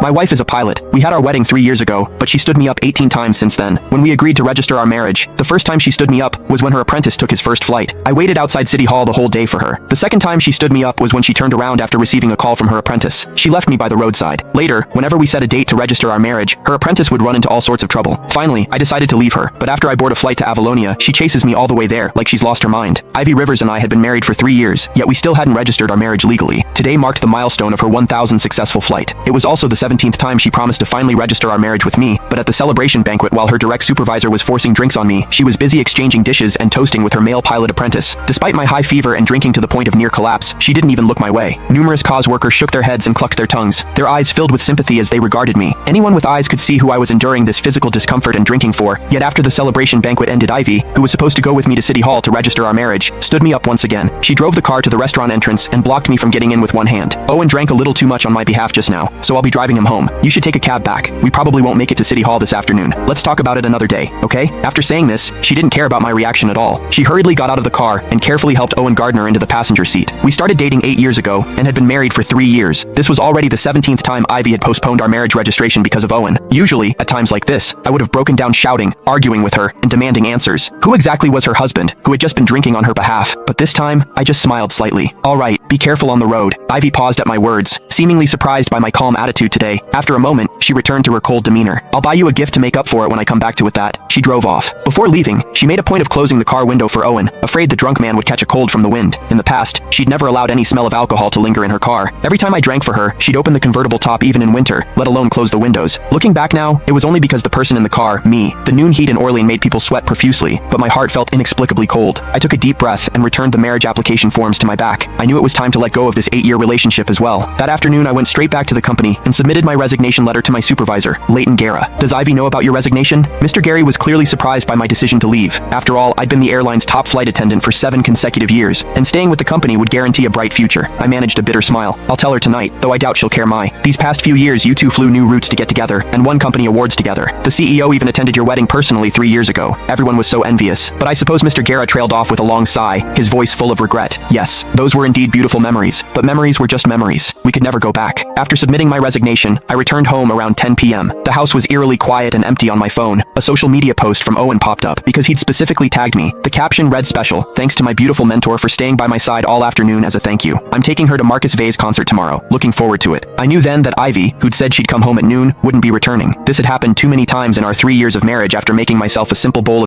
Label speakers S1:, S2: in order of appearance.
S1: My wife is a pilot. We had our wedding 3 years ago, but she stood me up 18 times since then. When we agreed to register our marriage, the first time she stood me up was when her apprentice took his first flight. I waited outside City Hall the whole day for her. The second time she stood me up was when she turned around after receiving a call from her apprentice. She left me by the roadside. Later, whenever we set a date to register our marriage, her apprentice would run into all sorts of trouble. Finally, I decided to leave her, but after I board a flight to Avalonia, she chases me all the way there like she's lost her mind. Ivy Rivers and I had been married for 3 years, yet we still hadn't registered our marriage legally. Today marked the milestone of her 1,000th successful flight. It was also the 17th time she promised to finally register our marriage with me, but at the celebration banquet while her direct supervisor was forcing drinks on me, she was busy exchanging dishes and toasting with her male pilot apprentice. Despite my high fever and drinking to the point of near collapse, she didn't even look my way. Numerous cause workers shook their heads and clucked their tongues, their eyes filled with sympathy as they regarded me. Anyone with eyes could see who I was enduring this physical discomfort and drinking for, yet after the celebration banquet ended, Ivy, who was supposed to go with me to City Hall to register our marriage, stood me up once again. She drove the car to the restaurant entrance and blocked me from getting in with one hand. Owen drank a little too much on my behalf just now, so I'll be driving him home. You should take a cab back. We probably won't make it to City Hall this afternoon. Let's talk about it another day, okay? After saying this, she didn't care about my reaction at all. She hurriedly got out of the car and carefully helped Owen Gardner into the passenger seat. We started dating 8 years ago and had been married for 3 years. This was already the 17th time Ivy had postponed our marriage registration because of Owen. Usually, at times like this, I would have broken down shouting, arguing with her, and demanding answers. Who exactly was her husband, who had just been drinking on her behalf? But this time, I just smiled slightly. All right, be careful on the road. Ivy paused at my words, seemingly surprised by my calm attitude today. After a moment, she returned to her cold demeanor. I'll buy you a gift to make up for it when I come back to it that. She drove off. Before leaving, she made a point of closing the car window for Owen, afraid the drunk man would catch a cold from the wind. In the past, she'd never allowed any smell of alcohol to linger in her car. Every time I drank for her, she'd open the convertible top even in winter, let alone close the windows. Looking back now, it was only because the person in the car, me, the noon heat in Orlean made people sweat profusely, but my heart felt inexplicably cold. I took a deep breath and returned the marriage application forms to my back. I knew it was time to let go of this 8-year relationship as well. That afternoon, I went straight back to the company and submitted my resignation letter to my supervisor, Leighton Guerra. Does Ivy know about your resignation? Mr. Gary was clearly surprised by my decision to leave. After all, I'd been the airline's top flight attendant for 7 consecutive years, and staying with the company would guarantee a bright future. I managed a bitter smile. I'll tell her tonight, though I doubt she'll care. These past few years you two flew new routes to get together, and won company awards together. The CEO even attended your wedding personally 3 years ago. Everyone was so envious. But I suppose Mr. Guerra trailed off with a long sigh, his voice full of regret. Yes, those were indeed beautiful memories, but memories were just memories. We could never go back. After submitting my resignation, I returned home around 10 p.m. The house was eerily quiet and empty. On my phone, a social media post from Owen popped up because he'd specifically tagged me. The caption read, "Special, thanks to my beautiful mentor for staying by my side all afternoon as a thank you. I'm taking her to Marcus Vay's concert tomorrow. Looking forward to it." I knew then that Ivy, who'd said she'd come home at noon, wouldn't be returning. This had happened too many times in our 3 years of marriage. After making myself a simple bowl of